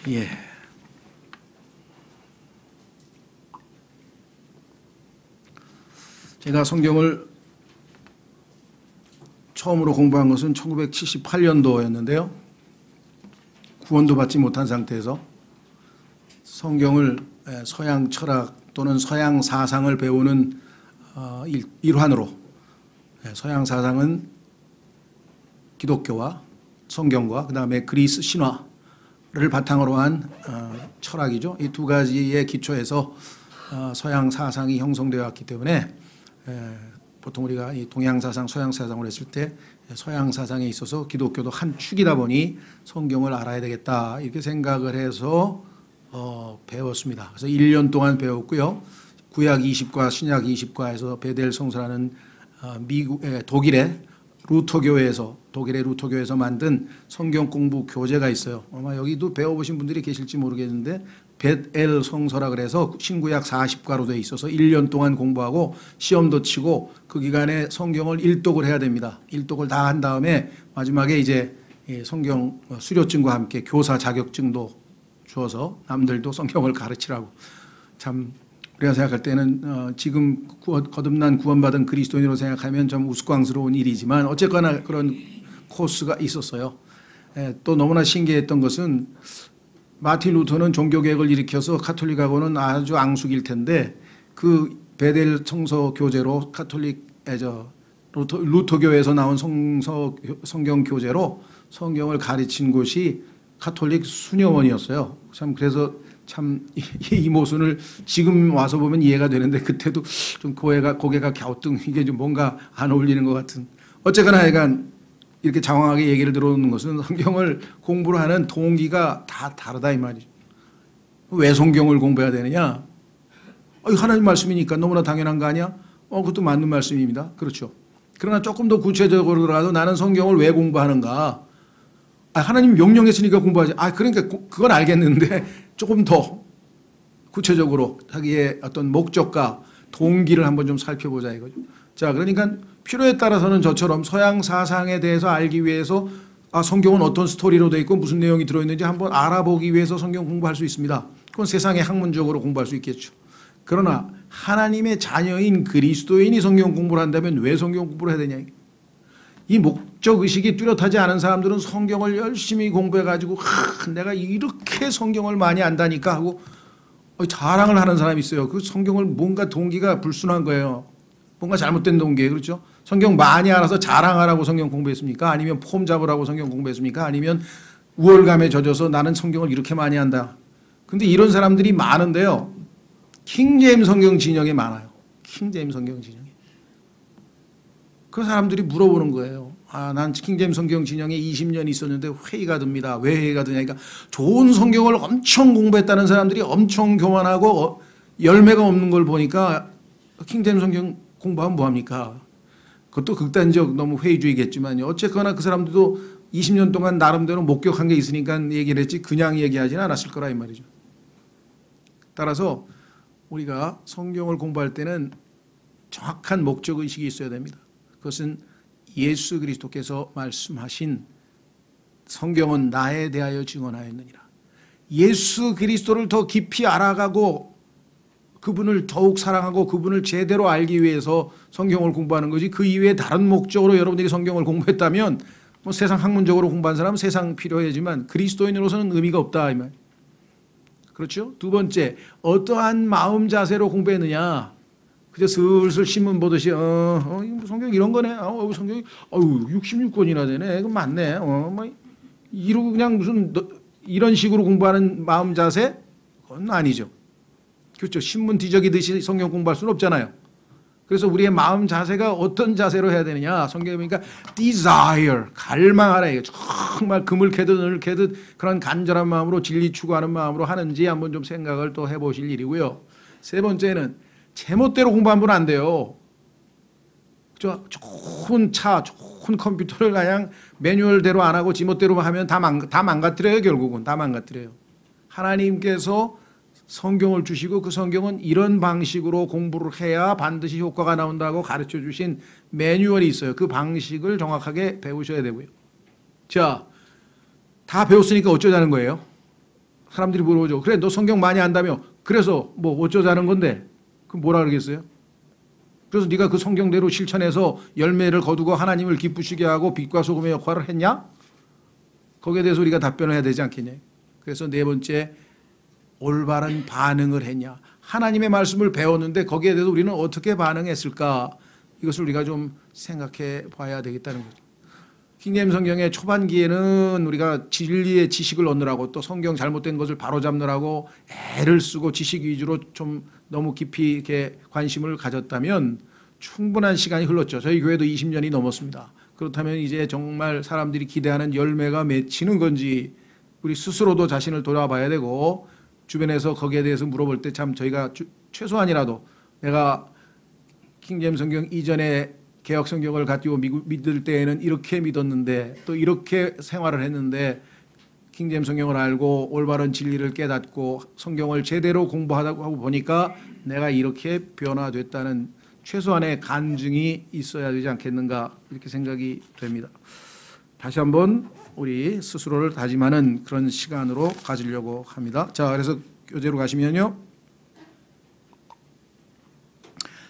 예. 제가 성경을 처음으로 공부한 것은 1978년도였는데요. 구원도 받지 못한 상태에서 성경을 서양 철학 또는 서양 사상을 배우는 일환으로, 서양 사상은 기독교와 성경과 그 다음에 그리스 신화를 바탕으로 한 철학이죠. 이 두 가지의 기초에서 서양 사상이 형성되어 왔기 때문에 보통 우리가 이 동양 사상, 서양 사상을 했을 때 서양 사상에 있어서 기독교도 한 축이다 보니 성경을 알아야 되겠다 이렇게 생각을 해서 배웠습니다. 그래서 1년 동안 배웠고요. 구약 20과 신약 20과에서 베델 성서라는 독일의 루터교회에서 만든 성경 공부 교재가 있어요. 아마 여기도 배워보신 분들이 계실지 모르겠는데 베델 성서라 그래서 신구약 40과로 되어 있어서 1년 동안 공부하고 시험도 치고 그 기간에 성경을 일독을 해야 됩니다. 일독을 다 한 다음에 마지막에 이제 성경 수료증과 함께 교사 자격증도 주어서 남들도 성경을 가르치라고. 참 우리가 생각할 때는 지금 거듭난 구원받은 그리스도인으로 생각하면 좀 우스꽝스러운 일이지만 어쨌거나 그런 코스가 있었어요. 또 너무나 신기했던 것은 마틴 루터는 종교개혁을 일으켜서 카톨릭하고는 아주 앙숙일 텐데 그 베델 성서 교재로 루터교에서 나온 성경 교재로 성경을 가르친 곳이 카톨릭 수녀원이었어요. 참 그래서 참 이 모순을 지금 와서 보면 이해가 되는데 그때도 좀 고개가 갸우뚱 이게 좀 뭔가 안 어울리는 것 같은. 어쨌거나 하여간 이렇게 장황하게 얘기를 들어오는 것은 성경을 공부를 하는 동기가 다 다르다 이 말이죠. 왜 성경을 공부해야 되느냐? 하나님 말씀이니까 너무나 당연한 거 아니야? 그것도 맞는 말씀입니다. 그렇죠. 그러나 조금 더 구체적으로 들어가도 나는 성경을 왜 공부하는가? 하나님 명령했으니까 공부하지. 그러니까 그건 알겠는데 조금 더 구체적으로 자기의 어떤 목적과 동기를 한번 좀 살펴보자 이거죠. 자, 그러니까 필요에 따라서는 저처럼 서양 사상에 대해서 알기 위해서 성경은 어떤 스토리로 되어 있고 무슨 내용이 들어있는지 한번 알아보기 위해서 성경 공부할 수 있습니다. 그건 세상의 학문적으로 공부할 수 있겠죠. 그러나 하나님의 자녀인 그리스도인이 성경 공부를 한다면 왜 성경 공부를 해야 되냐. 이 목적의식이 뚜렷하지 않은 사람들은 성경을 열심히 공부해가지고 내가 이렇게 성경을 많이 안다니까 하고 자랑을 하는 사람이 있어요. 그 성경을 뭔가 동기가 불순한 거예요. 뭔가 잘못된 동기예요. 그렇죠? 성경 많이 알아서 자랑하라고 성경 공부했습니까? 아니면 폼 잡으라고 성경 공부했습니까? 아니면 우월감에 젖어서 나는 성경을 이렇게 많이 한다. 근데 이런 사람들이 많은데요. 킹제임스 성경 진영에 많아요. 킹제임스 성경 진영에. 그 사람들이 물어보는 거예요. 난 킹제임스 성경 진영에 20년 있었는데 회의가 듭니다. 왜 회의가 드냐니까 좋은 성경을 엄청 공부했다는 사람들이 엄청 교만하고 열매가 없는 걸 보니까 킹제임스 성경 공부하면 뭐합니까? 그것도 극단적 너무 회의주의겠지만요. 어쨌거나 그 사람들도 20년 동안 나름대로 목격한 게 있으니까 얘기를 했지 그냥 얘기하지는 않았을 거라 이 말이죠. 따라서 우리가 성경을 공부할 때는 정확한 목적의식이 있어야 됩니다. 그것은 예수 그리스도께서 말씀하신 성경은 나에 대하여 증언하였느니라. 예수 그리스도를 더 깊이 알아가고 그분을 더욱 사랑하고 그분을 제대로 알기 위해서 성경을 공부하는 거지 그 이외에 다른 목적으로 여러분들이 성경을 공부했다면 세상 학문적으로 공부한 사람은 세상 필요하지만 그리스도인으로서는 의미가 없다 이 말. 그렇죠? 두 번째, 어떠한 마음 자세로 공부했느냐. 그저 슬슬 신문 보듯이 성경 이런 거네. 성경이 66권이나 되네. 그건 맞네. 이러고 그냥 무슨 이런 식으로 공부하는 마음 자세? 그건 아니죠. 그렇죠. 신문 뒤적이듯이 성경 공부할 수는 없잖아요. 그래서 우리의 마음 자세가 어떤 자세로 해야 되느냐. 성경에 보니까 desire, 갈망하라. 이게 정말 금을 캐듯 은을 캐듯 그런 간절한 마음으로 진리 추구하는 마음으로 하는지 한번 좀 생각을 또 해보실 일이고요. 세 번째는 제멋대로 공부하면 안 돼요. 좋은 차, 좋은 컴퓨터를 그냥 매뉴얼대로 안 하고 지멋대로 하면 다 망가뜨려요. 결국은 다 망가뜨려요. 하나님께서 성경을 주시고 그 성경은 이런 방식으로 공부를 해야 반드시 효과가 나온다고 가르쳐 주신 매뉴얼이 있어요. 그 방식을 정확하게 배우셔야 되고요. 자, 다 배웠으니까 어쩌자는 거예요? 사람들이 물어보죠. 그래 너 성경 많이 안다며. 그래서 뭐 어쩌자는 건데. 그럼 뭐라 그러겠어요? 그래서 네가 그 성경대로 실천해서 열매를 거두고 하나님을 기쁘시게 하고 빛과 소금의 역할을 했냐? 거기에 대해서 우리가 답변을 해야 되지 않겠냐. 그래서 네 번째, 올바른 반응을 했냐. 하나님의 말씀을 배웠는데 거기에 대해서 우리는 어떻게 반응했을까? 이것을 우리가 좀 생각해 봐야 되겠다는 거죠. 킹제임스 성경의 초반기에는 우리가 진리의 지식을 얻느라고 또 성경 잘못된 것을 바로잡느라고 애를 쓰고 지식 위주로 좀 너무 깊이 이렇게 관심을 가졌다면 충분한 시간이 흘렀죠. 저희 교회도 20년이 넘었습니다. 그렇다면 이제 정말 사람들이 기대하는 열매가 맺히는 건지 우리 스스로도 자신을 돌아봐야 되고 주변에서 거기에 대해서 물어볼 때 참 저희가 최소한이라도 내가 킹제임스 성경 이전에 개혁 성경을 가지고 믿을 때에는 이렇게 믿었는데 또 이렇게 생활을 했는데 킹제임스 성경을 알고 올바른 진리를 깨닫고 성경을 제대로 공부하고 보니까 내가 이렇게 변화됐다는 최소한의 간증이 있어야 되지 않겠는가 이렇게 생각이 됩니다. 다시 한번 우리 스스로를 다짐하는 그런 시간으로 가지려고 합니다. 자, 그래서 교재로 가시면요.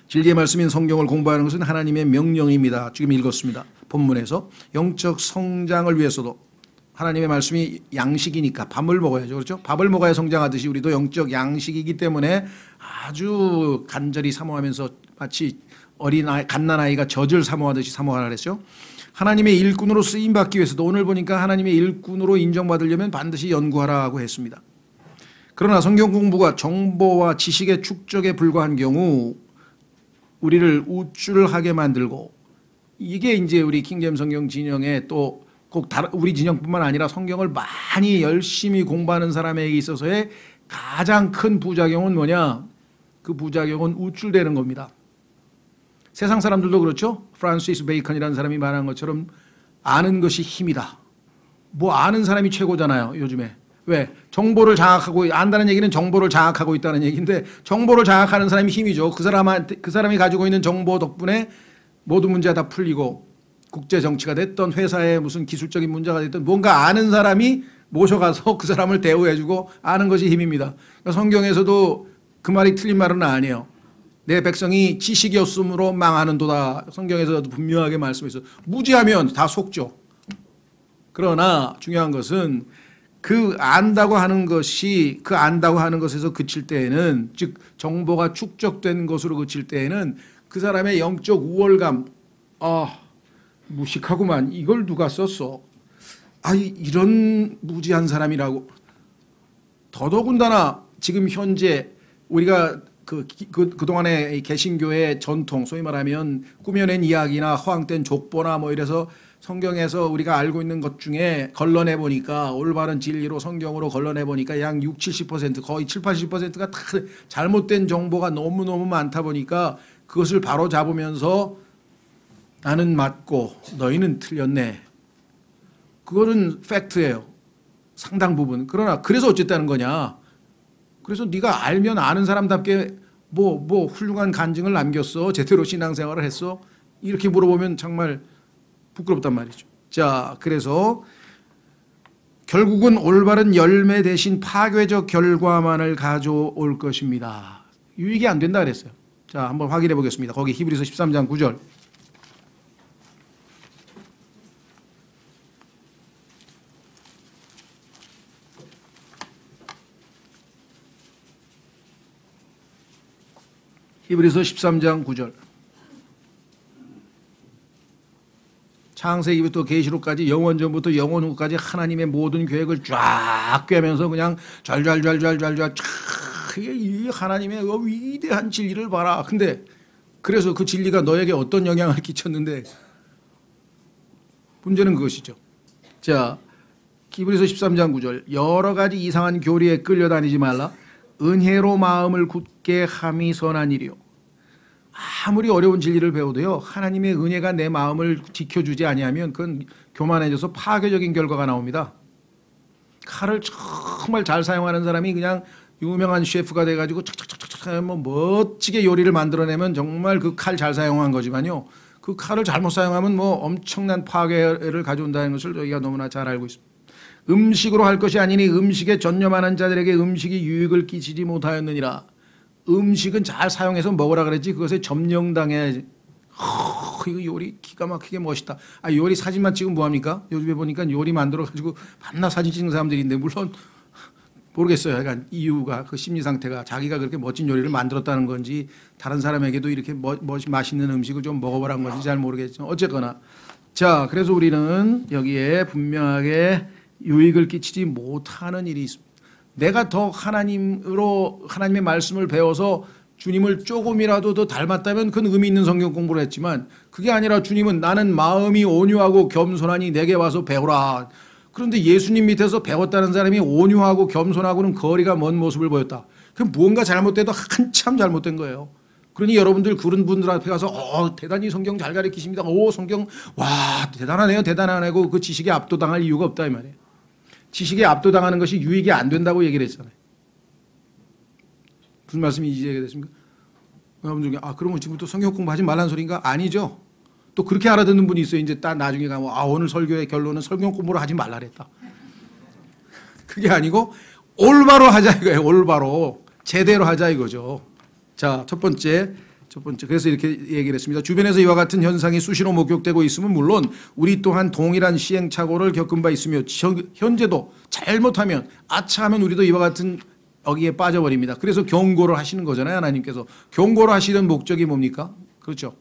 진리의 말씀인 성경을 공부하는 것은 하나님의 명령입니다. 지금 읽었습니다. 본문에서 영적 성장을 위해서도 하나님의 말씀이 양식이니까 밥을 먹어야죠. 그렇죠? 밥을 먹어야 성장하듯이 우리도 영적 양식이기 때문에 아주 간절히 사모하면서 마치 어린아이, 갓난아이가 젖을 사모하듯이 사모하라 그랬죠. 하나님의 일꾼으로 쓰임받기 위해서도 오늘 보니까 하나님의 일꾼으로 인정받으려면 반드시 연구하라고 했습니다. 그러나 성경 공부가 정보와 지식의 축적에 불과한 경우 우리를 우쭐하게 만들고 이게 이제 우리 킹제임스 성경 진영의 또 꼭 우리 진영뿐만 아니라 성경을 많이 열심히 공부하는 사람에게 있어서의 가장 큰 부작용은 뭐냐? 그 부작용은 우쭐대는 겁니다. 세상 사람들도 그렇죠. 프란시스 베이컨이라는 사람이 말한 것처럼 아는 것이 힘이다. 뭐 아는 사람이 최고잖아요. 요즘에. 왜? 정보를 장악하고 안다는 얘기는 정보를 장악하고 있다는 얘기인데 정보를 장악하는 사람이 힘이죠. 그 사람이 가지고 있는 정보 덕분에 모든 문제가 다 풀리고 국제 정치가 됐던 회사에 무슨 기술적인 문제가 됐던 뭔가 아는 사람이 모셔가서 그 사람을 대우해주고 아는 것이 힘입니다. 그러니까 성경에서도 그 말이 틀린 말은 아니에요. 내 백성이 지식이 없음으로 망하는도다. 성경에서도 분명하게 말씀해서 무지하면 다 속죠. 그러나 중요한 것은 그 안다고 하는 것이 그 안다고 하는 것에서 그칠 때에는 즉 정보가 축적된 것으로 그칠 때에는 그 사람의 영적 우월감 무식하구만 이걸 누가 썼어 이런 무지한 사람이라고 더더군다나 지금 현재 우리가 그동안의 개신교의 전통 소위 말하면 꾸며낸 이야기나 허황된 족보나 뭐 이래서 성경에서 우리가 알고 있는 것 중에 걸러내 보니까 올바른 진리로 성경으로 걸러내 보니까 약 60, 70% 거의 7, 80%가 다 잘못된 정보가 너무너무 많다 보니까 그것을 바로 잡으면서 나는 맞고 너희는 틀렸네. 그거는 팩트예요. 상당 부분. 그러나 그래서 어쨌다는 거냐. 그래서 네가 알면 아는 사람답게 뭐 훌륭한 간증을 남겼어. 제대로 신앙생활을 했어. 이렇게 물어보면 정말 부끄럽단 말이죠. 자, 그래서 결국은 올바른 열매 대신 파괴적 결과만을 가져올 것입니다. 유익이 안 된다 그랬어요. 자, 한번 확인해 보겠습니다. 거기 히브리서 13장 9절. 히브리서 13장 9절. 창세기부터 계시록까지 영원전부터 영원 후까지 하나님의 모든 계획을 쫙 꿰면서 그냥 잘잘잘잘잘잘 이 하나님의 위대한 진리를 봐라. 근데 그래서 그 진리가 너에게 어떤 영향을 끼쳤는데 문제는 그것이죠. 자, 히브리서 13장 9절. 여러 가지 이상한 교리에 끌려다니지 말라. 은혜로 마음을 굳게 함이 선한 일이요. 아무리 어려운 진리를 배워도요 하나님의 은혜가 내 마음을 지켜주지 아니하면 그건 교만해져서 파괴적인 결과가 나옵니다. 칼을 정말 잘 사용하는 사람이 그냥 유명한 셰프가 돼가지고 착착착착 뭐 멋지게 요리를 만들어내면 정말 그 칼 잘 사용한 거지만요 그 칼을 잘못 사용하면 뭐 엄청난 파괴를 가져온다는 것을 저희가 너무나 잘 알고 있습니다. 음식으로 할 것이 아니니 음식에 전념하는 자들에게 음식이 유익을 끼치지 못하였느니라. 음식은 잘 사용해서 먹으라 그랬지 그것에 점령당해야지. 이거 요리 기가 막히게 멋있다. 요리 사진만 찍으면 뭐합니까? 요즘에 보니까 요리 만들어가지고 밤낮 사진 찍는 사람들이 있는데 물론 모르겠어요. 그러니까 이유가 그 심리 상태가 자기가 그렇게 멋진 요리를 만들었다는 건지 다른 사람에게도 이렇게 맛있는 음식을 좀 먹어보라는 건지 잘 모르겠지만 어쨌거나 자 그래서 우리는 여기에 분명하게 유익을 끼치지 못하는 일이 있습니다. 내가 더 하나님의 말씀을 배워서 주님을 조금이라도 더 닮았다면 그건 의미 있는 성경 공부를 했지만 그게 아니라 주님은 나는 마음이 온유하고 겸손하니 내게 와서 배우라. 그런데 예수님 밑에서 배웠다는 사람이 온유하고 겸손하고는 거리가 먼 모습을 보였다. 그럼 무언가 잘못돼도 한참 잘못된 거예요. 그러니 여러분들 그런 분들 앞에 가서 대단히 성경 잘 가르치십니다. 성경 와 대단하네요. 대단하네요. 그 지식에 압도당할 이유가 없다 이 말이에요. 지식에 압도당하는 것이 유익이 안 된다고 얘기를 했잖아요. 무슨 말씀인지 이해되십니까? 여러분 중에 그러면 지금부터 성경 공부하지 말라는 소리인가? 아니죠. 또 그렇게 알아듣는 분이 있어요. 이제 딱 나중에 가면 오늘 설교의 결론은 성경 공부를 하지 말라 그랬다. 그게 아니고 올바로 하자 이거예요. 올바로 제대로 하자 이거죠. 자, 첫 번째 그래서 이렇게 얘기를 했습니다. 주변에서 이와 같은 현상이 수시로 목격되고 있으면 물론 우리 또한 동일한 시행착오를 겪은 바 있으며 현재도 잘못하면 아차하면 우리도 이와 같은 여기에 빠져버립니다. 그래서 경고를 하시는 거잖아요. 하나님께서. 경고를 하시는 목적이 뭡니까? 그렇죠.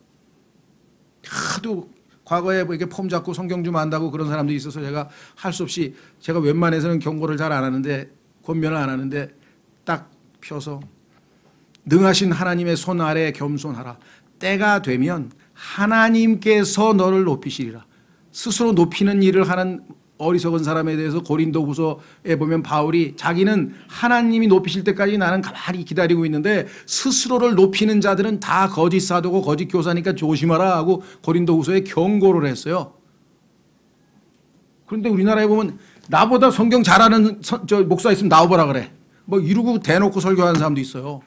하도 과거에 이렇게 폼 잡고 성경 좀 안다고 그런 사람들이 있어서 제가 할 수 없이 제가 웬만해서는 경고를 잘 안 하는데 권면을 안 하는데 딱 펴서 능하신 하나님의 손 아래 겸손하라. 때가 되면 하나님께서 너를 높이시리라. 스스로 높이는 일을 하는 어리석은 사람에 대해서 고린도후서에 보면 바울이 자기는 하나님이 높이실 때까지 나는 가만히 기다리고 있는데 스스로를 높이는 자들은 다 거짓 사도고 거짓 교사니까 조심하라 하고 고린도후서에 경고를 했어요. 그런데 우리나라에 보면 나보다 성경 잘하는 목사 있으면 나와보라 그래. 뭐 이러고 대놓고 설교하는 사람도 있어요.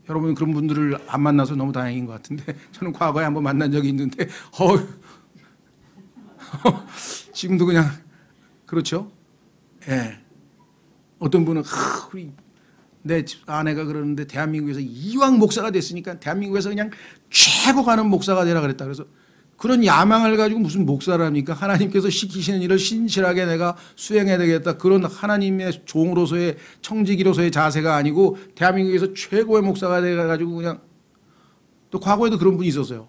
여러분 그런 분들을 안 만나서 너무 다행인 것 같은데 저는 과거에 한번 만난 적이 있는데 지금도 그냥 그렇죠. 어떤 분은 내 아내가 그러는데 대한민국에서 이왕 목사가 됐으니까 대한민국에서 그냥 최고 가는 목사가 되라 그랬다. 그래서 그런 야망을 가지고 무슨 목사를 합니까? 하나님께서 시키시는 일을 신실하게 내가 수행해야 되겠다. 그런 하나님의 종으로서의 청지기로서의 자세가 아니고 대한민국에서 최고의 목사가 돼가지고 그냥 또 과거에도 그런 분이 있었어요.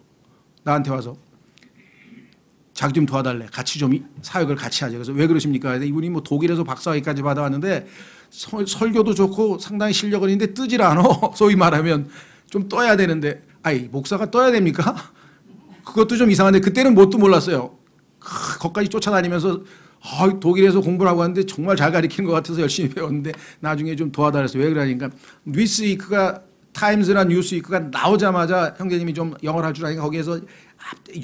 나한테 와서 자기 좀 도와달래. 같이 좀 사역을 같이 하자. 그래서 왜 그러십니까? 이분이 뭐 독일에서 박사학위까지 받아왔는데 설교도 좋고 상당히 실력은 있는데 뜨질 않아. 소위 말하면 좀 떠야 되는데 목사가 떠야 됩니까? 그것도 좀 이상한데 그때는 뭣도 몰랐어요. 거기까지 쫓아다니면서 독일에서 공부를 하고 왔는데 정말 잘 가르치는 것 같아서 열심히 배웠는데 나중에 좀 도와달랬어요. 왜 그러니까 뉴스위크가 타임즈나 뉴스위크가 나오자마자 형제님이 좀 영어를 할 줄 아니까 거기에서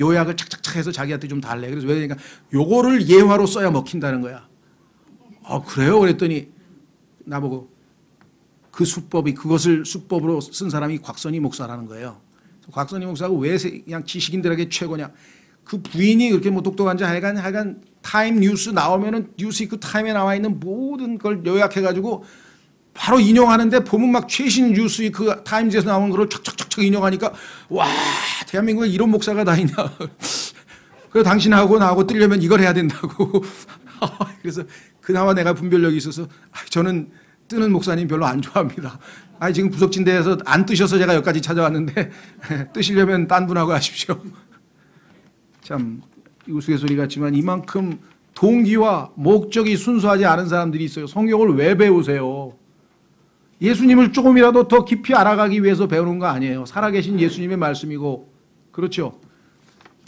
요약을 착착착 해서 자기한테 좀 달래. 그래서 왜 그러니까 요거를 예화로 써야 먹힌다는 거야. 그래요? 그랬더니 나보고 그 수법이 그것을 수법으로 쓴 사람이 곽선희 목사라는 거예요. 곽선희 목사가 왜 그냥 지식인들에게 최고냐. 그 부인이 그렇게 뭐 똑똑한지 하여간 타임 뉴스 나오면은 뉴스위크 타임에 나와 있는 모든 걸 요약해가지고 바로 인용하는데 보면 막 최신 뉴스위크 타임즈에서 나오는 걸 척척척척 인용하니까 와 대한민국에 이런 목사가 다 있냐. 그래서 당신하고 나하고 뜨려면 이걸 해야 된다고. 그래서 그나마 내가 분별력이 있어서 저는 뜨는 목사님 별로 안 좋아합니다. 지금 구석진대에서 안 뜨셔서 제가 여기까지 찾아왔는데 뜨시려면 딴 분하고 하십시오. 참 우스갯소리 같지만 이만큼 동기와 목적이 순수하지 않은 사람들이 있어요. 성경을 왜 배우세요? 예수님을 조금이라도 더 깊이 알아가기 위해서 배우는 거 아니에요. 살아계신 예수님의 말씀이고 그렇죠.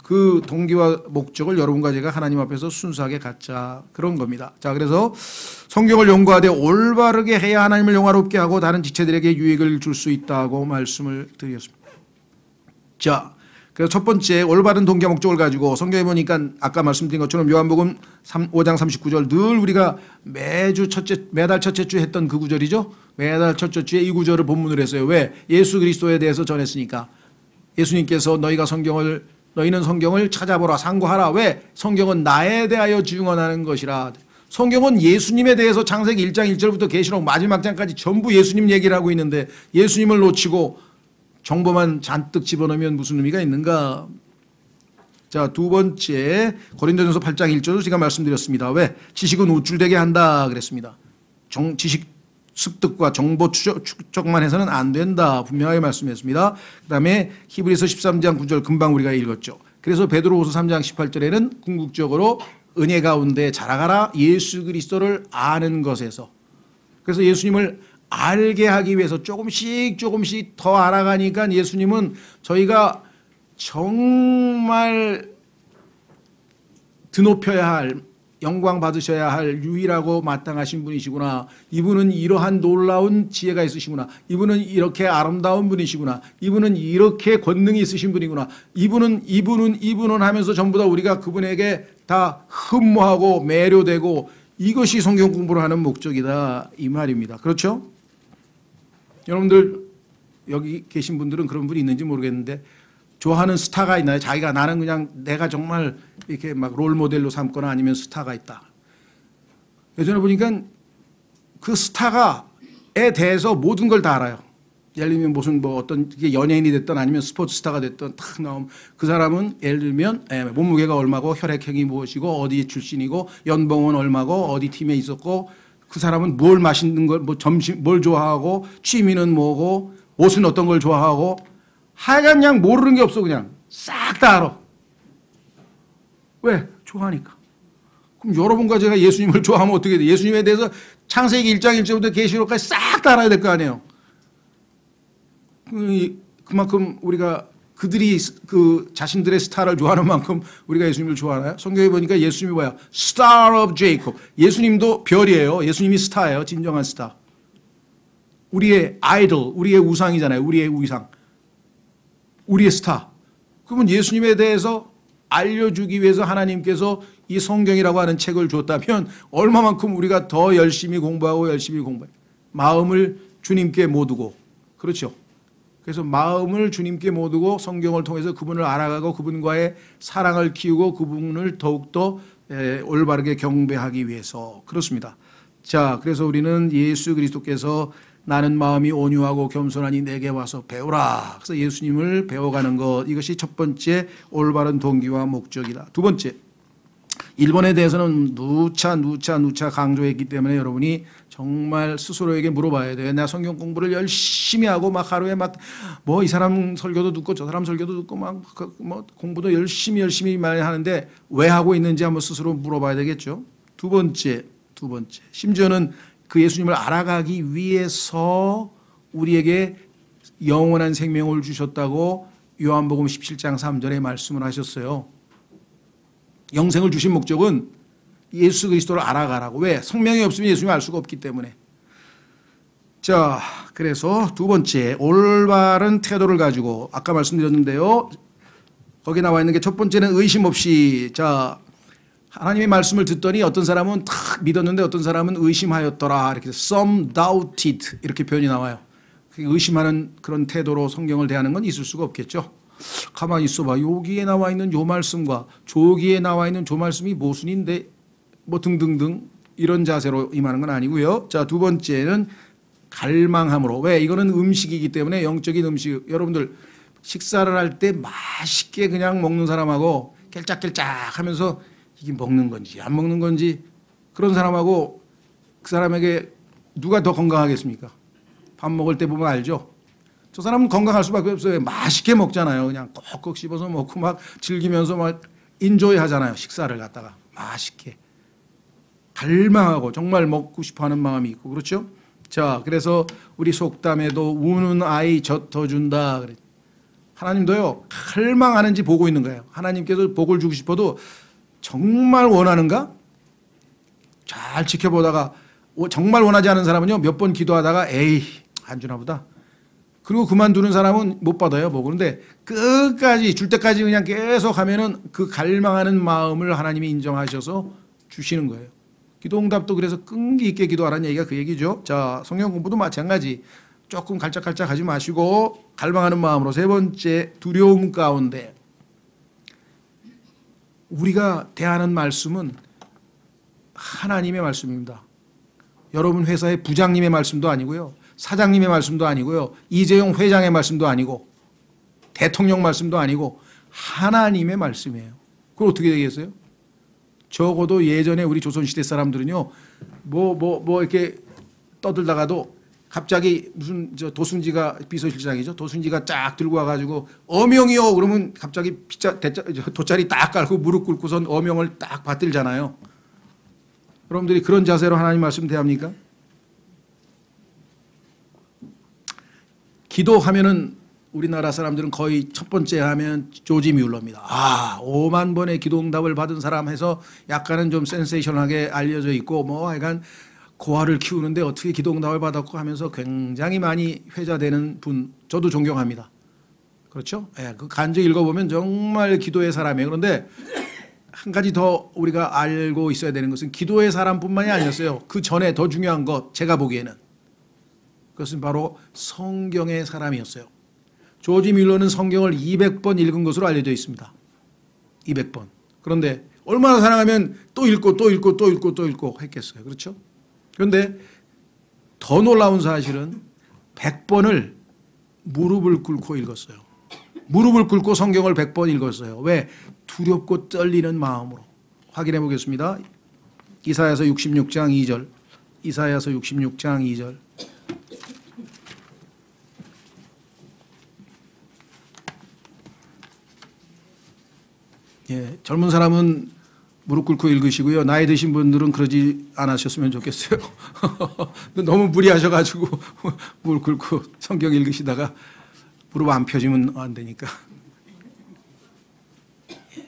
그 동기와 목적을 여러분과 제가 하나님 앞에서 순수하게 갖자 그런 겁니다. 자, 그래서 성경을 연구하되 올바르게 해야 하나님을 영화롭게 하고 다른 지체들에게 유익을 줄 수 있다고 말씀을 드렸습니다. 자, 그래서 첫 번째 올바른 동기와 목적을 가지고 성경에 보니까 아까 말씀드린 것처럼 요한복음 5장 39절 늘 우리가 매달 첫째 주에 했던 그 구절이죠. 매달 첫째 주에 이 구절을 본문으로 했어요. 왜? 예수 그리스도에 대해서 전했으니까. 예수님께서 너희가 성경을 너희는 성경을 찾아보라, 상고하라. 왜? 성경은 나에 대하여 증언하는 것이라. 성경은 예수님에 대해서 창세기 1장 1절부터 계시록 마지막 장까지 전부 예수님 얘기를 하고 있는데 예수님을 놓치고 정보만 잔뜩 집어넣으면 무슨 의미가 있는가? 자, 두 번째 고린도전서 8장 1절도 제가 말씀드렸습니다. 왜? 지식은 우쭐되게 한다 그랬습니다. 지식 습득과 정보 축적만 해서는 안 된다 분명하게 말씀했습니다. 그 다음에 히브리서 13장 9절 금방 우리가 읽었죠. 그래서 베드로후서 3장 18절에는 궁극적으로 은혜 가운데 자라가라, 예수 그리스도를 아는 것에서. 그래서 예수님을 알게 하기 위해서 조금씩 더 알아가니까 예수님은 저희가 정말 드높여야 할, 영광 받으셔야 할 유일하고 마땅하신 분이시구나. 이분은 이러한 놀라운 지혜가 있으시구나. 이분은 이렇게 아름다운 분이시구나. 이분은 이렇게 권능이 있으신 분이구나. 이분은 하면서 전부 다 우리가 그분에게 다 흠모하고 매료되고, 이것이 성경 공부를 하는 목적이다 이 말입니다. 그렇죠? 여러분들 여기 계신 분들은 그런 분이 있는지 모르겠는데 좋아하는 스타가 있나요? 자기가 나는 그냥 내가 정말 이렇게 막 롤 모델로 삼거나 아니면 스타가 있다. 예전에 보니까 그 스타가에 대해서 모든 걸 다 알아요. 예를 들면 무슨 뭐 어떤 연예인이 됐든 아니면 스포츠 스타가 됐든 탁 나오면 그 사람은 예를 들면 몸무게가 얼마고 혈액형이 무엇이고 어디 출신이고 연봉은 얼마고 어디 팀에 있었고 그 사람은 뭘 마시는 걸 뭐 점심 뭘 좋아하고 취미는 뭐고 옷은 어떤 걸 좋아하고 하여간 그냥 모르는 게 없어. 그냥 싹 다 알아. 왜? 좋아하니까. 그럼 여러분과 제가 예수님을 좋아하면 어떻게 돼? 예수님에 대해서 창세기 1장 1절부터 계시록까지 싹 다 알아야 될 거 아니에요. 그만큼 우리가 그들이 그 자신들의 스타를 좋아하는 만큼 우리가 예수님을 좋아하나요? 성경에 보니까 예수님이 뭐야? Star of Jacob. 예수님도 별이에요. 예수님이 스타예요. 진정한 스타. 우리의 아이돌, 우리의 우상이잖아요. 우리의 우상. 우리의 스타. 그러면 예수님에 대해서 알려주기 위해서 하나님께서 이 성경이라고 하는 책을 줬다면 얼마만큼 우리가 더 열심히 공부하고 마음을 주님께 모두고. 그렇죠. 그래서 마음을 주님께 모두고 성경을 통해서 그분을 알아가고 그분과의 사랑을 키우고 그분을 더욱더 올바르게 경배하기 위해서. 그렇습니다. 자, 그래서 우리는 예수 그리스도께서 나는 마음이 온유하고 겸손하니 내게 와서 배우라. 그래서 예수님을 배워가는 것, 이것이 첫 번째 올바른 동기와 목적이다. 두 번째, 1번에 대해서는 누차 강조했기 때문에 여러분이 정말 스스로에게 물어봐야 돼요. 내가 성경 공부를 열심히 하고 막 하루에 막 뭐 이 사람 설교도 듣고 저 사람 설교도 듣고 막 뭐 공부도 열심히 많이 하는데 왜 하고 있는지 한번 스스로 물어봐야 되겠죠. 두 번째, 심지어는 그 예수님을 알아가기 위해서 우리에게 영원한 생명을 주셨다고 요한복음 17장 3절에 말씀을 하셨어요. 영생을 주신 목적은 예수 그리스도를 알아가라고. 왜? 성령이 없으면 예수님을 알 수가 없기 때문에. 자, 그래서 두 번째, 올바른 태도를 가지고 아까 말씀드렸는데요. 거기 나와 있는 게 첫 번째는 의심 없이. 자, 하나님의 말씀을 듣더니 어떤 사람은 탁 믿었는데 어떤 사람은 의심하였더라. 이렇게 some doubted 이렇게 표현이 나와요. 의심하는 그런 태도로 성경을 대하는 건 있을 수가 없겠죠. 가만히 있어봐. 여기에 나와 있는 요 말씀과 저기에 나와 있는 저 말씀이 모순인데 뭐 등등등 이런 자세로 임하는 건 아니고요. 자, 두 번째는 갈망함으로. 왜? 이거는 음식이기 때문에 영적인 음식. 여러분들 식사를 할 때 맛있게 그냥 먹는 사람하고 깰짝깰짝 하면서 이게 먹는 건지 안 먹는 건지 그런 사람하고 그 사람에게 누가 더 건강하겠습니까? 밥 먹을 때 보면 알죠. 저 사람은 건강할 수밖에 없어요. 맛있게 먹잖아요. 그냥 꼭꼭 씹어서 먹고 막 즐기면서 막 인조이 하잖아요. 식사를 갖다가 맛있게. 갈망하고 정말 먹고 싶어하는 마음이 있고. 그렇죠? 자, 그래서 우리 속담에도 우는 아이 젖어준다. 하나님도요. 갈망하는지 보고 있는 거예요. 하나님께서 복을 주고 싶어도 정말 원하는가? 잘 지켜보다가 정말 원하지 않은 사람은요. 몇 번 기도하다가 에이 안 주나 보다. 그리고 그만두는 사람은 못 받아요. 뭐. 그런데 끝까지 줄 때까지 그냥 계속 하면은 그 갈망하는 마음을 하나님이 인정하셔서 주시는 거예요. 기도 응답도 그래서 끈기 있게 기도하라는 얘기가 그 얘기죠. 자, 성경 공부도 마찬가지. 조금 갈짝갈짝 하지 마시고 갈망하는 마음으로. 세 번째, 두려움 가운데. 우리가 대하는 말씀은 하나님의 말씀입니다. 여러분 회사의 부장님의 말씀도 아니고요. 사장님의 말씀도 아니고요. 이재용 회장의 말씀도 아니고 대통령 말씀도 아니고 하나님의 말씀이에요. 그걸 어떻게 되겠어요? 적어도 예전에 우리 조선시대 사람들은요. 이렇게 떠들다가도 갑자기 무슨 도순지가 비서실장이죠. 도순지가 쫙 들고 와가지고 어명이요. 그러면 갑자기 돗자리 딱 깔고 무릎 꿇고선 어명을 딱 받들잖아요. 여러분들이 그런 자세로 하나님 말씀 대합니까? 기도하면은 우리나라 사람들은 거의 첫 번째 하면 조지 뮬러입니다. 5만 번의 기도 응답을 받은 사람 해서 약간은 좀 센세이션하게 알려져 있고 하여간 고아를 키우는데 어떻게 기도 응답을 받았고 하면서 굉장히 많이 회자되는 분 저도 존경합니다. 그렇죠? 예, 그 간증 읽어보면 정말 기도의 사람이에요. 그런데 한 가지 더 우리가 알고 있어야 되는 것은 기도의 사람뿐만이 아니었어요. 그 전에 더 중요한 것 제가 보기에는 그것은 바로 성경의 사람이었어요. 조지 뮬러는 성경을 200번 읽은 것으로 알려져 있습니다. 200번. 그런데 얼마나 사랑하면 또 읽고 또 읽고 또 읽고 또 읽고 했겠어요. 그렇죠? 그런데 더 놀라운 사실은 100번을 무릎을 꿇고 읽었어요. 무릎을 꿇고 성경을 100번 읽었어요. 왜? 두렵고 떨리는 마음으로. 확인해 보겠습니다. 이사야서 66장 2절. 이사야서 66장 2절. 예, 젊은 사람은 무릎 꿇고 읽으시고요. 나이 드신 분들은 그러지 않으셨으면 좋겠어요. 너무 무리하셔가지고 무릎 꿇고 성경 읽으시다가 무릎 안 펴지면 안 되니까.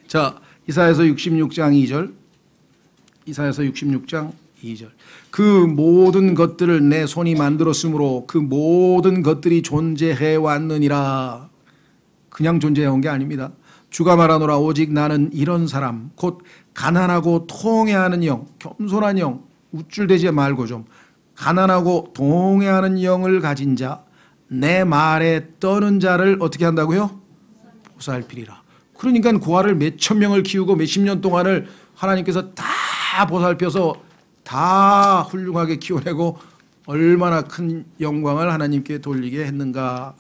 자, 이사야서 66장 2절. 이사야서 66장 2절. 그 모든 것들을 내 손이 만들었으므로 그 모든 것들이 존재해 왔느니라. 그냥 존재해 온 게 아닙니다. 주가 말하노라 오직 나는 이런 사람 곧 가난하고 통회하는 영, 겸손한 영, 우쭐대지 말고 좀 가난하고 통회하는 영을 가진 자, 내 말에 떠는 자를 어떻게 한다고요? 보살피리라. 그러니까 고아를 몇천 명을 키우고 몇십 년 동안을 하나님께서 다 보살펴서 다 훌륭하게 키워내고 얼마나 큰 영광을 하나님께 돌리게 했는가.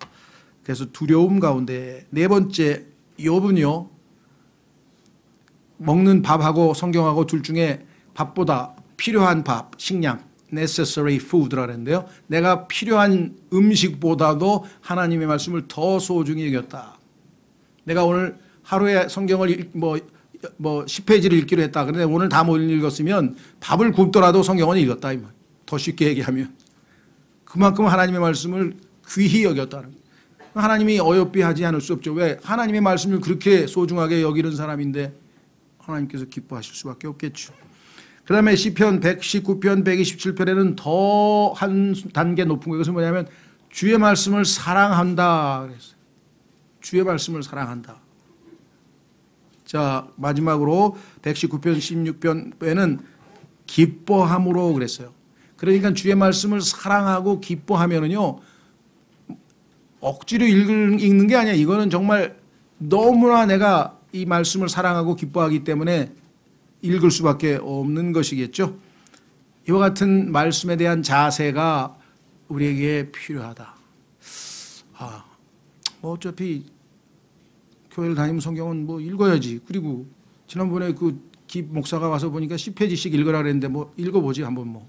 그래서 두려움 가운데 네 번째 욥은요. 먹는 밥하고 성경하고 둘 중에 밥보다 필요한 밥, 식량, necessary food라 그랬는데요. 내가 필요한 음식보다도 하나님의 말씀을 더 소중히 여겼다. 내가 오늘 하루에 성경을 10페이지를 읽기로 했다. 그런데 오늘 다 못 읽었으면 밥을 굶더라도 성경은 읽었다. 더 쉽게 얘기하면. 그만큼 하나님의 말씀을 귀히 여겼다는 거예요. 하나님이 어여삐 하지 않을 수 없죠. 왜? 하나님의 말씀을 그렇게 소중하게 여기는 사람인데 하나님께서 기뻐하실 수밖에 없겠죠. 그 다음에 시편 119편 127편에는 더 한 단계 높은 거. 이것은 뭐냐면 주의 말씀을 사랑한다 그랬어요. 주의 말씀을 사랑한다. 자, 마지막으로 119편 16편에는 기뻐함으로 그랬어요. 그러니까 주의 말씀을 사랑하고 기뻐하면은요 억지로 읽는 게 아니야. 이거는 정말 너무나 내가 이 말씀을 사랑하고 기뻐하기 때문에 읽을 수밖에 없는 것이겠죠. 이와 같은 말씀에 대한 자세가 우리에게 필요하다. 어차피 교회를 다니면 성경은 읽어야지. 그리고 지난번에 그 기 목사가 와서 보니까 10페이지씩 읽으라 그랬는데 읽어보지 한번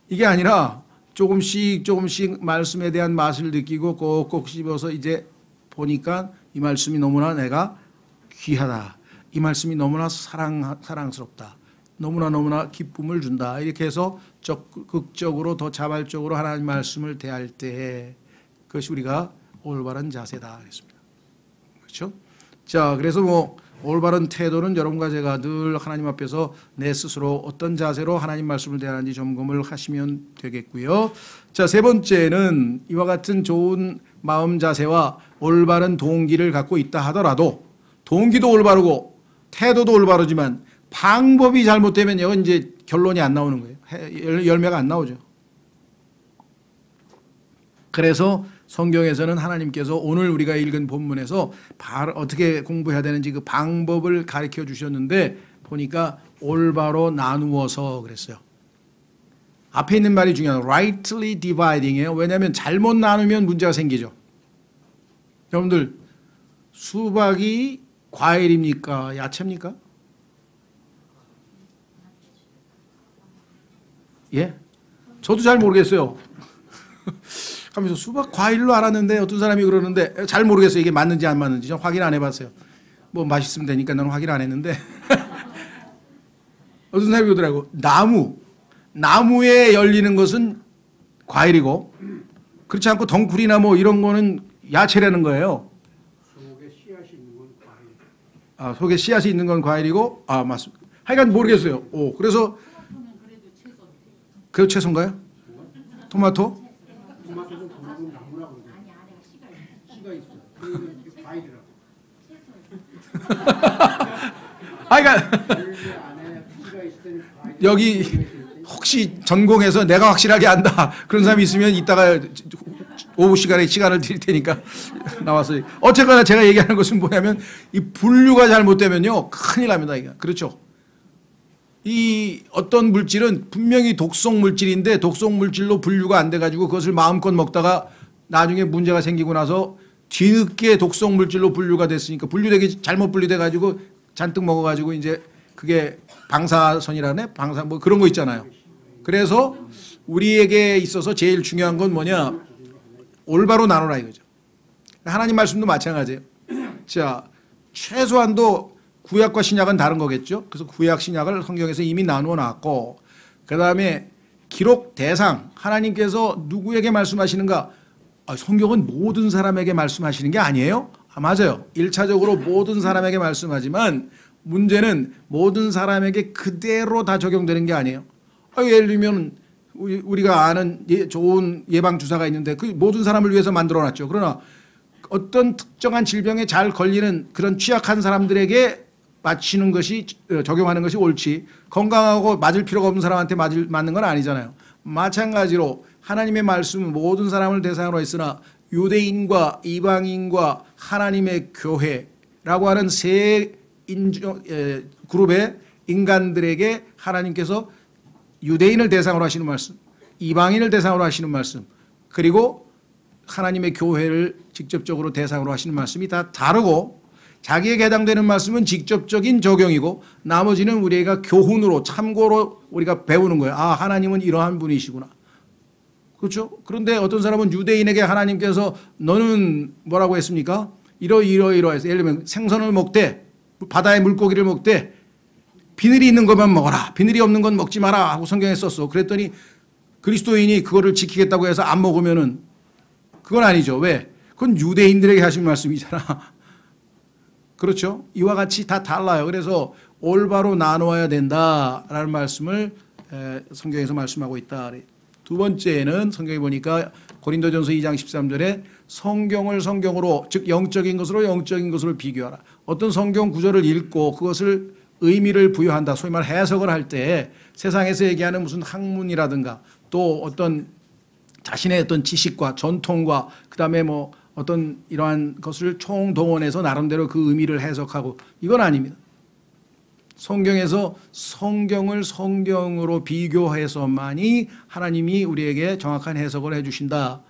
이게 아니라 조금씩 말씀에 대한 맛을 느끼고 꼭꼭 씹어서 이제 보니까 이 말씀이 너무나 내가 귀하다. 이 말씀이 너무나 사랑스럽다. 너무나 기쁨을 준다. 이렇게 해서 적극적으로 더 자발적으로 하나님 말씀을 대할 때 그것이 우리가 올바른 자세다. 그랬습니다. 그렇죠? 자, 그래서 올바른 태도는 여러분과 제가 늘 하나님 앞에서 내 스스로 어떤 자세로 하나님 말씀을 대하는지 점검을 하시면 되겠고요. 자, 세 번째는 이와 같은 좋은 마음 자세와 올바른 동기를 갖고 있다 하더라도 동기도 올바르고 태도도 올바르지만 방법이 잘못되면 이건 이제 결론이 안 나오는 거예요. 열매가 안 나오죠. 그래서 성경에서는 하나님께서 오늘 우리가 읽은 본문에서 바로 어떻게 공부해야 되는지 그 방법을 가르쳐 주셨는데 보니까 올바로 나누어서 그랬어요. 앞에 있는 말이 중요해요. rightly dividing이에요. 왜냐하면 잘못 나누면 문제가 생기죠. 여러분들 수박이 과일입니까? 야채입니까? 예? 저도 잘 모르겠어요. 하면서 수박 과일로 알았는데 어떤 사람이 그러는데 잘 모르겠어요. 이게 맞는지 안 맞는지. 전 확인 안 해봤어요. 뭐 맛있으면 되니까 나는 확인 안 했는데 어떤 사람이 그러더라고. 나무에 열리는 것은 과일이고 그렇지 않고 덩굴이나 뭐 이런 거는 야채라는 거예요. 속에 씨앗이 있는 건 과일. 아, 속에 씨앗이 있는 건 과일이고 아 맞습니다. 하여간 모르겠어요. 오, 그래서 그 채소인가요? 토마토? 토마토는 나무라고 그러죠. 씨가 있어. 그게 과일이라고. 하여간 열매 안에 씨가 있을 때는 과일. 여기 혹시 전공해서 내가 확실하게 안다 그런 사람이 있으면 이따가 오후 시간을 드릴 테니까 나와서 어쨌거나 제가 얘기하는 것은 뭐냐면 이 분류가 잘못되면요 큰일 납니다. 이게 그렇죠. 이 어떤 물질은 분명히 독성 물질인데 독성 물질로 분류가 안 돼가지고 그것을 마음껏 먹다가 나중에 문제가 생기고 나서 뒤늦게 독성 물질로 분류가 됐으니까 분류되기 잘못 분류돼가지고 잔뜩 먹어가지고 이제 그게 방사선이라네 방사 뭐 그런 거 있잖아요. 그래서 우리에게 있어서 제일 중요한 건 뭐냐 올바로 나누라 이거죠. 하나님 말씀도 마찬가지예요. 자 최소한도 구약과 신약은 다른 거겠죠. 그래서 구약 신약을 성경에서 이미 나누어 놨고 그 다음에 기록 대상 하나님께서 누구에게 말씀하시는가 성경은 모든 사람에게 말씀하시는 게 아니에요. 맞아요. 1차적으로 모든 사람에게 말씀하지만 문제는 모든 사람에게 그대로 다 적용되는 게 아니에요. 예를 들면 우리가 아는 좋은 예방주사가 있는데 그 모든 사람을 위해서 만들어놨죠. 그러나 어떤 특정한 질병에 잘 걸리는 그런 취약한 사람들에게 맞히는 것이 적용하는 것이 옳지 건강하고 맞을 필요가 없는 사람한테 맞는 건 아니잖아요. 마찬가지로 하나님의 말씀은 모든 사람을 대상으로 했으나 유대인과 이방인과 하나님의 교회라고 하는 세 그룹의 인간들에게 하나님께서 유대인을 대상으로 하시는 말씀, 이방인을 대상으로 하시는 말씀, 그리고 하나님의 교회를 직접적으로 대상으로 하시는 말씀이 다 다르고 자기에게 해당되는 말씀은 직접적인 적용이고 나머지는 우리가 교훈으로 참고로 우리가 배우는 거예요. 아 하나님은 이러한 분이시구나. 그렇죠? 그런데 어떤 사람은 유대인에게 하나님께서 너는 뭐라고 했습니까? 이러해서 예를 들면 생선을 먹되 바다의 물고기를 먹되 비늘이 있는 것만 먹어라. 비늘이 없는 건 먹지 마라 하고 성경에 썼어. 그랬더니 그리스도인이 그거를 지키겠다고 해서 안 먹으면은 그건 아니죠. 왜? 그건 유대인들에게 하신 말씀이잖아. 그렇죠? 이와 같이 다 달라요. 그래서 올바로 나누어야 된다라는 말씀을 성경에서 말씀하고 있다. 두 번째는 성경에 보니까 고린도전서 2장 13절에 성경을 성경으로 즉 영적인 것으로 영적인 것으로 비교하라. 어떤 성경 구절을 읽고 그것을 의미를 부여한다. 소위 말 해석을 할 때 세상에서 얘기하는 무슨 학문이라든가 또 어떤 자신의 어떤 지식과 전통과 그다음에 뭐 어떤 이러한 것을 총동원해서 나름대로 그 의미를 해석하고 이건 아닙니다. 성경에서 성경을 성경으로 비교해서만이 하나님이 우리에게 정확한 해석을 해주신다.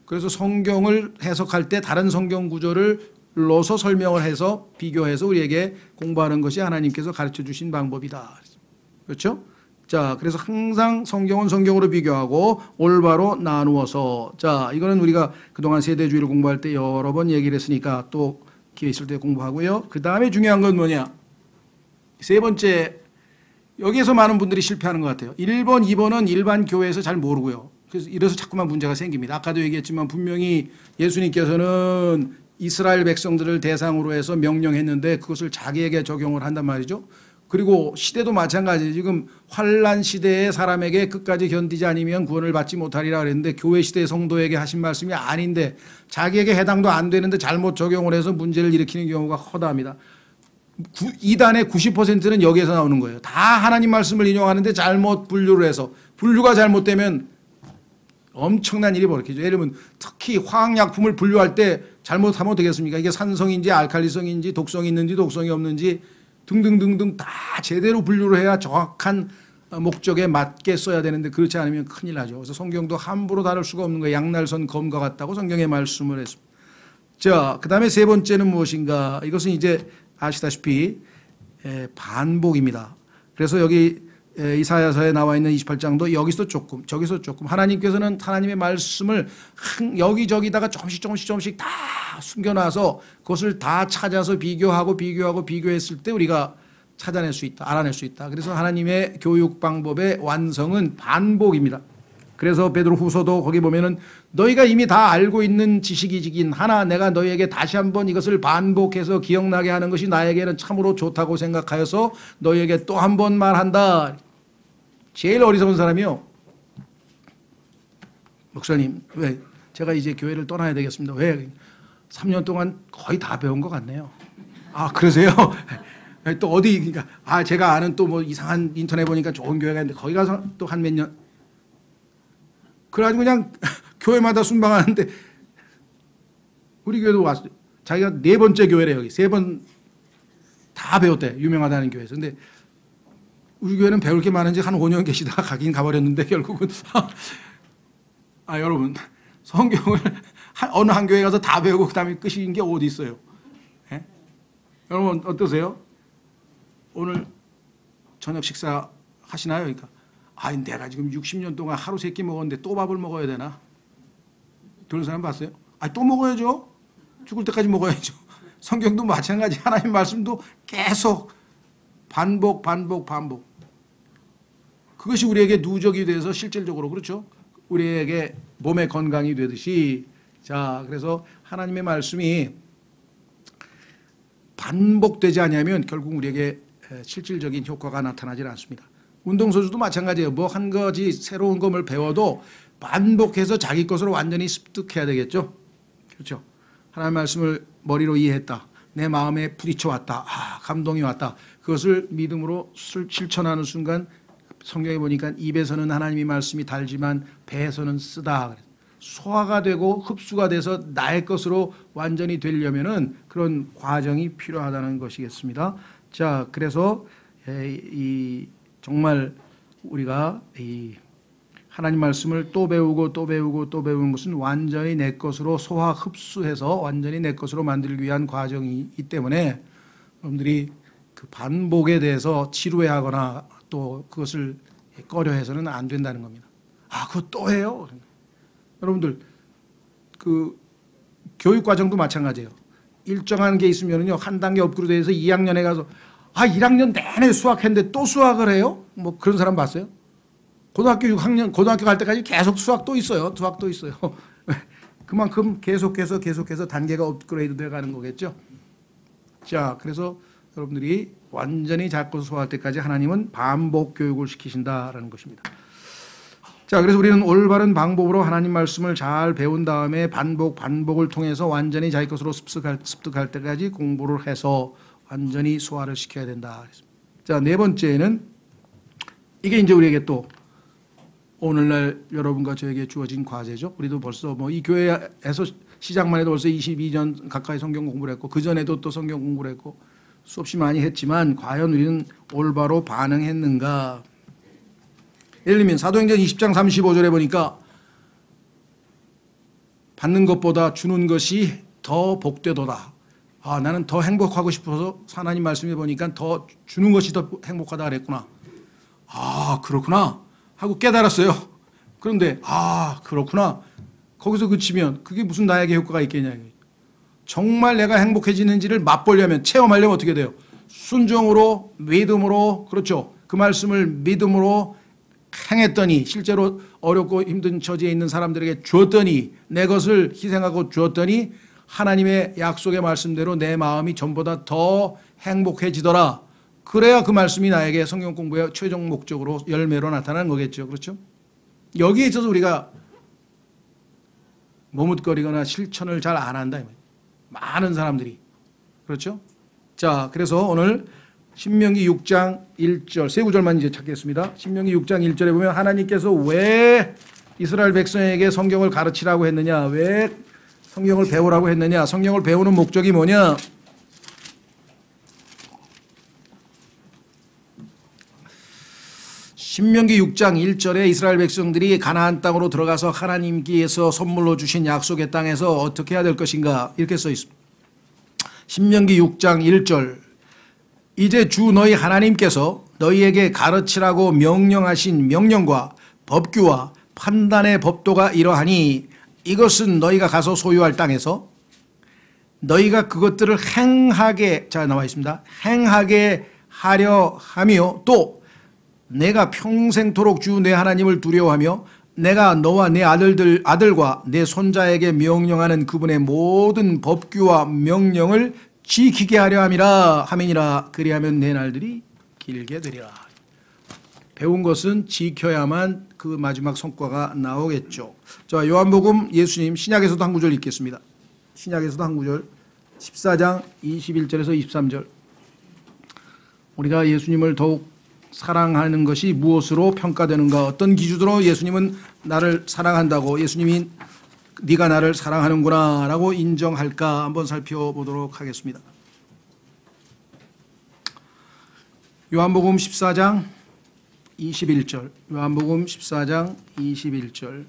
그래서 성경을 해석할 때 다른 성경 구절을 로서 설명을 해서 비교해서 우리에게 공부하는 것이 하나님께서 가르쳐 주신 방법이다. 그렇죠? 자, 그래서 항상 성경은 성경으로 비교하고 올바로 나누어서 자, 이거는 우리가 그동안 세대주의를 공부할 때 여러 번 얘기를 했으니까 또 기회 있을 때 공부하고요. 그 다음에 중요한 건 뭐냐? 세 번째, 여기에서 많은 분들이 실패하는 것 같아요. 1번, 2번은 일반 교회에서 잘 모르고요. 그래서 이래서 자꾸만 문제가 생깁니다. 아까도 얘기했지만 분명히 예수님께서는 이스라엘 백성들을 대상으로 해서 명령했는데 그것을 자기에게 적용을 한단 말이죠. 그리고 시대도 마찬가지예요. 지금 환난 시대의 사람에게 끝까지 견디지 않으면 구원을 받지 못하리라 그랬는데 교회 시대의 성도에게 하신 말씀이 아닌데 자기에게 해당도 안 되는데 잘못 적용을 해서 문제를 일으키는 경우가 허다합니다. 이단의 90%는 여기에서 나오는 거예요. 다 하나님 말씀을 인용하는데 잘못 분류를 해서 분류가 잘못되면 엄청난 일이 벌어지죠. 예를 들면 특히 화학약품을 분류할 때 잘못하면 되겠습니까? 이게 산성인지 알칼리성인지 독성이 있는지 독성이 없는지 등등등등 다 제대로 분류를 해야 정확한 목적에 맞게 써야 되는데 그렇지 않으면 큰일 나죠. 그래서 성경도 함부로 다룰 수가 없는 거예요. 양날선 검과 같다고 성경에 말씀을 했습니다. 자, 그 다음에 세 번째는 무엇인가? 이것은 이제 아시다시피 반복입니다. 그래서 여기 이사야서에 나와 있는 28장도 여기서 조금 저기서 조금 하나님께서는 하나님의 말씀을 여기저기다가 조금씩 다 숨겨놔서 그것을 다 찾아서 비교했을 때 우리가 찾아낼 수 있다, 알아낼 수 있다. 그래서 하나님의 교육 방법의 완성은 반복입니다. 그래서 베드로후서도 거기 보면은 너희가 이미 다 알고 있는 지식이긴 하나 내가 너희에게 다시 한번 이것을 반복해서 기억나게 하는 것이 나에게는 참으로 좋다고 생각하여서 너희에게 또 한 번 말한다. 제일 어리석은 사람이요. 목사님, 왜 제가 이제 교회를 떠나야 되겠습니다. 왜? 3년 동안 거의 다 배운 것 같네요. 아, 그러세요? 또 어디, 그러니까, 제가 아는 또 뭐 이상한 인터넷 보니까 좋은 교회가 있는데 거기 가서 또 한 몇 년. 그래가지고 그냥 교회마다 순방하는데 우리 교회도 왔어요. 자기가 4번째 교회래, 여기. 3번 다 배웠대. 유명하다는 교회에서. 근데 우리 교회는 배울 게 많은지 한 5년 계시다가 가긴 가버렸는데 결국은. 여러분. 성경을 어느 한 교회 가서 다 배우고 그 다음에 끝인 게 어디 있어요? 예? 여러분 어떠세요? 오늘 저녁 식사 하시나요? 그러니까 내가 지금 60년 동안 하루 3끼 먹었는데 또 밥을 먹어야 되나? 그런 사람 봤어요? 또 먹어야죠. 죽을 때까지 먹어야죠. 성경도 마찬가지. 하나님 말씀도 계속 반복. 그것이 우리에게 누적이 돼서 실질적으로 그렇죠. 우리에게 몸의 건강이 되듯이 자 그래서 하나님의 말씀이 반복되지 않으면 결국 우리에게 실질적인 효과가 나타나지 않습니다. 운동선수도 마찬가지예요. 뭐 한 가지 새로운 것을 배워도 반복해서 자기 것으로 완전히 습득해야 되겠죠. 그렇죠. 하나님의 말씀을 머리로 이해했다. 내 마음에 부딪혀왔다. 감동이 왔다. 그것을 믿음으로 실천하는 순간 성경에 보니까 입에서는 하나님의 말씀이 달지만 배에서는 쓰다. 소화가 되고 흡수가 돼서 나의 것으로 완전히 되려면은 그런 과정이 필요하다는 것이겠습니다. 자, 그래서 정말 우리가 하나님 말씀을 또 배우고 배우는 것은 완전히 내 것으로 소화 흡수해서 완전히 내 것으로 만들기 위한 과정이기 때문에 여러분들이 그 반복에 대해서 지루해하거나 또 그것을 꺼려해서는 안 된다는 겁니다. 그거 또 해요? 여러분들 그 교육 과정도 마찬가지예요. 일정한 게 있으면요 한 단계 업그레이드해서 2학년에 가서 1학년 내내 수학했는데 또 수학을 해요? 뭐 그런 사람 봤어요? 고등학교 6학년 고등학교 갈 때까지 계속 수학도 있어요. 수학도 있어요. 그만큼 계속해서 단계가 업그레이드 돼 가는 거겠죠. 자, 그래서 여러분들이 완전히 자꾸 소화할 때까지 하나님은 반복 교육을 시키신다라는 것입니다. 자, 그래서 우리는 올바른 방법으로 하나님 말씀을 잘 배운 다음에 반복을 통해서 완전히 자기 것으로 습득할 때까지 공부를 해서 완전히 소화를 시켜야 된다. 자, 4번째는 이게 이제 우리에게 또 오늘날 여러분과 저에게 주어진 과제죠. 우리도 벌써 뭐 이 교회에서 시작만 해도 벌써 22년 가까이 성경 공부를 했고 그전에도 또 성경 공부를 했고 수없이 많이 했지만 과연 우리는 올바로 반응했는가? 예를 들면 사도행전 20장 35절에 보니까 받는 것보다 주는 것이 더 복되도다. 나는 더 행복하고 싶어서 하나님 말씀에 보니까 더 주는 것이 더 행복하다 그랬구나. 그렇구나 하고 깨달았어요. 그런데 그렇구나. 거기서 그치면 그게 무슨 나에게 효과가 있겠냐. 정말 내가 행복해지는지를 맛보려면 체험하려면 어떻게 돼요? 순종으로 믿음으로 그렇죠. 그 말씀을 믿음으로 행했더니 실제로 어렵고 힘든 처지에 있는 사람들에게 주었더니 내 것을 희생하고 주었더니 하나님의 약속의 말씀대로 내 마음이 전보다 더 행복해지더라. 그래야 그 말씀이 나에게 성경 공부의 최종 목적으로 열매로 나타나는 거겠죠. 그렇죠? 여기에 있어서 우리가 머뭇거리거나 실천을 잘 안 한다. 많은 사람들이. 그렇죠? 자, 그래서 오늘 신명기 6장 1절 세 구절만 이제 찾겠습니다. 신명기 6장 1절에 보면 하나님께서 왜 이스라엘 백성에게 성경을 가르치라고 했느냐? 왜 성경을 배우라고 했느냐? 성경을 배우는 목적이 뭐냐? 신명기 6장 1절에 이스라엘 백성들이 가나안 땅으로 들어가서 하나님께서 선물로 주신 약속의 땅에서 어떻게 해야 될 것인가 이렇게 써 있습니다. 신명기 6장 1절 이제 주 너희 하나님께서 너희에게 가르치라고 명령하신 명령과 법규와 판단의 법도가 이러하니 이것은 너희가 가서 소유할 땅에서 너희가 그것들을 행하게 자 나와 있습니다. 행하게 하려 하며 또 내가 평생토록 주 내 하나님을 두려워하며 내가 너와 내 아들과 내 손자에게 명령하는 그분의 모든 법규와 명령을 지키게 하려 함이라 하민이라 그리하면 내 날들이 길게 되리라. 배운 것은 지켜야만 그 마지막 성과가 나오겠죠. 자, 요한복음 예수님 신약에서도 한 구절 읽겠습니다. 신약에서도 한 구절 14장 21절에서 23절 우리가 예수님을 더욱 사랑하는 것이 무엇으로 평가되는가? 어떤 기준으로 예수님은 나를 사랑한다고 예수님이 네가 나를 사랑하는구나 라고 인정할까 한번 살펴보도록 하겠습니다. 요한복음 14장 21절 요한복음 14장 21절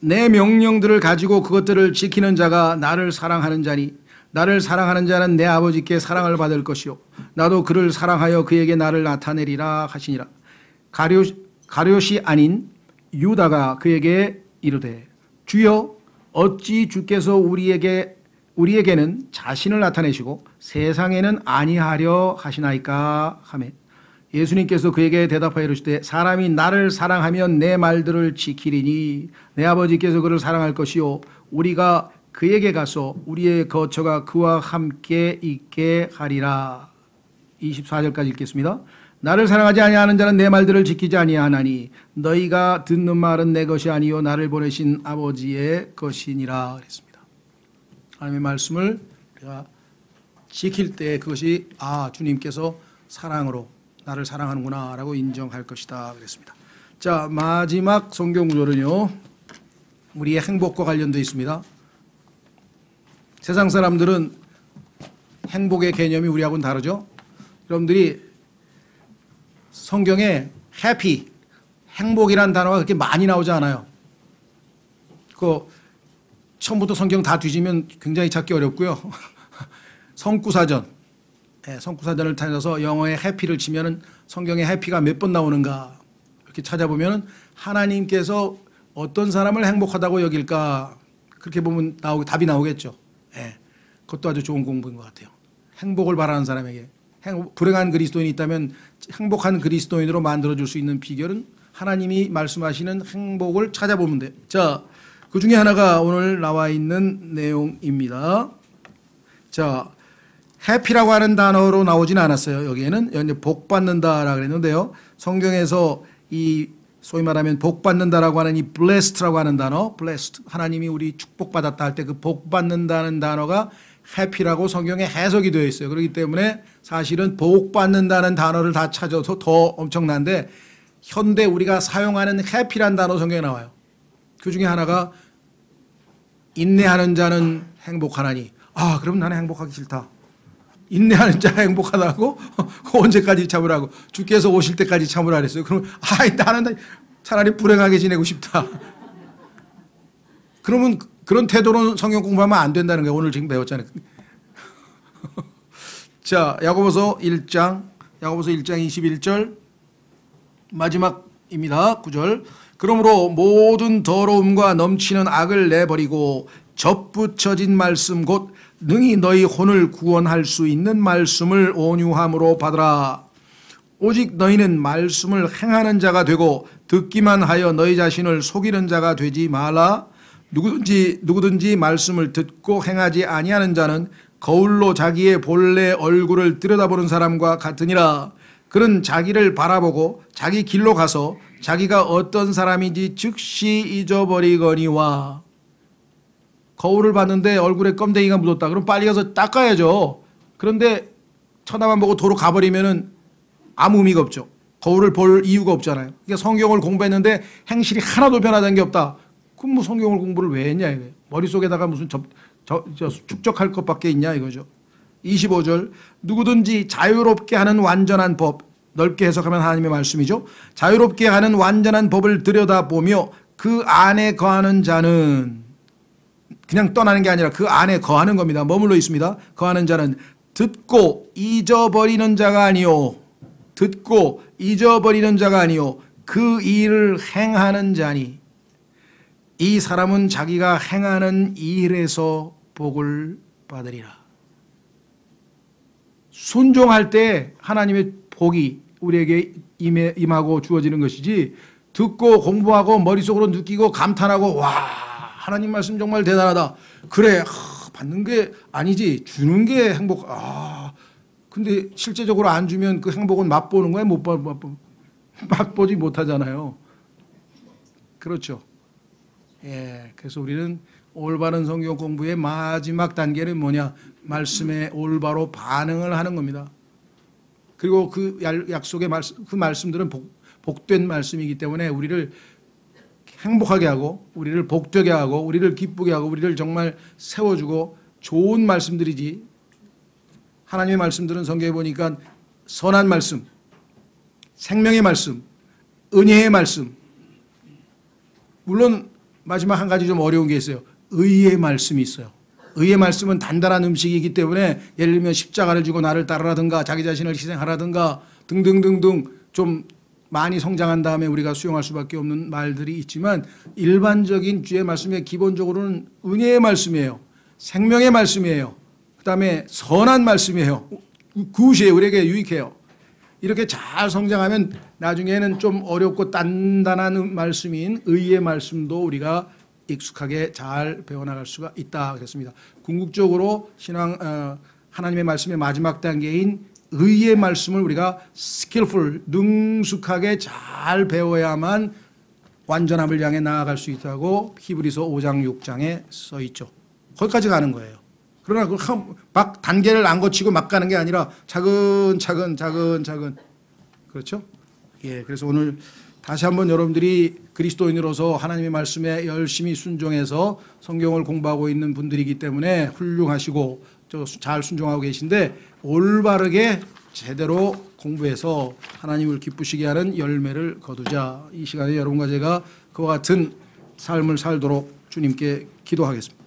내 명령들을 가지고 그것들을 지키는 자가 나를 사랑하는 자니 나를 사랑하는 자는 내 아버지께 사랑을 받을 것이요 나도 그를 사랑하여 그에게 나를 나타내리라 하시니라. 가룟이 아닌 유다가 그에게 이르되 주여 어찌 주께서 우리에게는 자신을 나타내시고 세상에는 아니하려 하시나이까 하매 예수님께서 그에게 대답하여 이르시되 사람이 나를 사랑하면 내 말들을 지키리니 내 아버지께서 그를 사랑할 것이요 우리가 그에게 가서 우리의 거처가 그와 함께 있게 하리라. 24절까지 읽겠습니다. 나를 사랑하지 아니하는 자는 내 말들을 지키지 아니하나니 너희가 듣는 말은 내 것이 아니요 나를 보내신 아버지의 것이니라 그랬습니다. 하나님의 말씀을 우리가 지킬 때 그것이 주님께서 사랑으로 나를 사랑하는구나 라고 인정할 것이다 그랬습니다. 자, 마지막 성경 구절은요 우리의 행복과 관련되어 있습니다. 세상 사람들은 행복의 개념이 우리하고는 다르죠. 여러분들이 성경에 해피, 행복이라는 단어가 그렇게 많이 나오지 않아요. 처음부터 성경 다 뒤지면 굉장히 찾기 어렵고요. 성구사전, 성구사전을 찾아서 영어에 해피를 치면은 성경에 해피가 몇 번 나오는가 이렇게 찾아보면 하나님께서 어떤 사람을 행복하다고 여길까 그렇게 보면 답이 나오겠죠. 그것도 아주 좋은 공부인 것 같아요. 행복을 바라는 사람에게 불행한 그리스도인이 있다면 행복한 그리스도인으로 만들어줄 수 있는 비결은 하나님이 말씀하시는 행복을 찾아보면 돼요. 자, 그 중에 하나가 오늘 나와 있는 내용입니다. 자, 해피라고 하는 단어로 나오진 않았어요. 여기에는 복 받는다라고 그랬는데요. 성경에서 이 소위 말하면 복 받는다라고 하는 이 blessed라고 하는 단어, blessed 하나님이 우리 축복받았다 할 때 그 복 받는다는 단어가 해피라고 성경에 해석이 되어 있어요. 그렇기 때문에 사실은 복 받는다는 단어를 다 찾아도 더 엄청난데 현대 우리가 사용하는 해피란 단어 성경에 나와요. 그 중에 하나가 인내하는 자는 행복하나니 그럼 나는 행복하기 싫다. 인내하는 자 행복하다고? 언제까지 참으라고? 주께서 오실 때까지 참으라 그랬어요. 그럼 나는 차라리 불행하게 지내고 싶다. 그러면 그런 태도로 성경 공부하면 안 된다는 거예요. 오늘 지금 배웠잖아요. 자, 야고보서 1장 21절 마지막입니다. 9절 그러므로 모든 더러움과 넘치는 악을 내버리고 접붙여진 말씀 곧 능히 너희 혼을 구원할 수 있는 말씀을 온유함으로 받으라. 오직 너희는 말씀을 행하는 자가 되고 듣기만 하여 너희 자신을 속이는 자가 되지 말라. 누구든지 말씀을 듣고 행하지 아니하는 자는 거울로 자기의 본래 얼굴을 들여다보는 사람과 같으니라. 그는 자기를 바라보고 자기 길로 가서 자기가 어떤 사람인지 즉시 잊어버리거니와. 거울을 봤는데 얼굴에 껌댕이가 묻었다. 그럼 빨리 가서 닦아야죠. 그런데 쳐다만 보고 도로 가버리면은 아무 의미가 없죠. 거울을 볼 이유가 없잖아요. 그러니까 성경을 공부했는데 행실이 하나도 변화된 게 없다. 그럼 뭐 성경을 공부를 왜 했냐 이거예요. 머릿속에다가 무슨 축적할 것밖에 있냐 이거죠. 25절 누구든지 자유롭게 하는 완전한 법, 넓게 해석하면 하나님의 말씀이죠. 자유롭게 하는 완전한 법을 들여다보며 그 안에 거하는 자는, 그냥 떠나는 게 아니라 그 안에 거하는 겁니다. 머물러 있습니다. 거하는 자는 듣고 잊어버리는 자가 아니요, 듣고 잊어버리는 자가 아니요 그 일을 행하는 자니 이 사람은 자기가 행하는 일에서 복을 받으리라. 순종할 때 하나님의 복이 우리에게 임하고 주어지는 것이지, 듣고 공부하고 머릿속으로 느끼고 감탄하고 와 하나님 말씀 정말 대단하다, 그래 받는 게 아니지 주는 게 행복, 근데 실제적으로 안 주면 그 행복은 맛보는 거야? 맛보지 못하잖아요. 그렇죠. 예, 그래서 우리는 올바른 성경 공부의 마지막 단계는 뭐냐? 말씀에 올바로 반응을 하는 겁니다. 그리고 그 약속의 말씀, 그 말씀들은 복된 말씀이기 때문에 우리를 행복하게 하고 우리를 복되게 하고 우리를 기쁘게 하고 우리를 정말 세워주고 좋은 말씀들이지. 하나님의 말씀들은 성경에 보니까 선한 말씀, 생명의 말씀, 은혜의 말씀, 물론 마지막 한 가지 좀 어려운 게 있어요. 의의 말씀이 있어요. 의의 말씀은 단단한 음식이기 때문에 예를 들면 십자가를 지고 나를 따르라든가 자기 자신을 희생하라든가 등등등등 좀 많이 성장한 다음에 우리가 수용할 수밖에 없는 말들이 있지만, 일반적인 주의 말씀의 기본적으로는 은혜의 말씀이에요. 생명의 말씀이에요. 그 다음에 선한 말씀이에요. 굿이에요. 우리에게 유익해요. 이렇게 잘 성장하면 나중에는 좀 어렵고 단단한 말씀인 의의 말씀도 우리가 익숙하게 잘 배워나갈 수가 있다 그랬습니다. 궁극적으로 하나님의 말씀의 마지막 단계인 의의 말씀을 우리가 skillful, 능숙하게 잘 배워야만 완전함을 향해 나아갈 수 있다고 히브리서 5장 6장에 써 있죠. 거기까지 가는 거예요. 그러나 막 단계를 안 거치고 막 가는 게 아니라 차근차근 그렇죠? 예, 그래서 오늘 다시 한번 여러분들이 그리스도인으로서 하나님의 말씀에 열심히 순종해서 성경을 공부하고 있는 분들이기 때문에 훌륭하시고 잘 순종하고 계신데, 올바르게 제대로 공부해서 하나님을 기쁘시게 하는 열매를 거두자. 이 시간에 여러분과 제가 그와 같은 삶을 살도록 주님께 기도하겠습니다.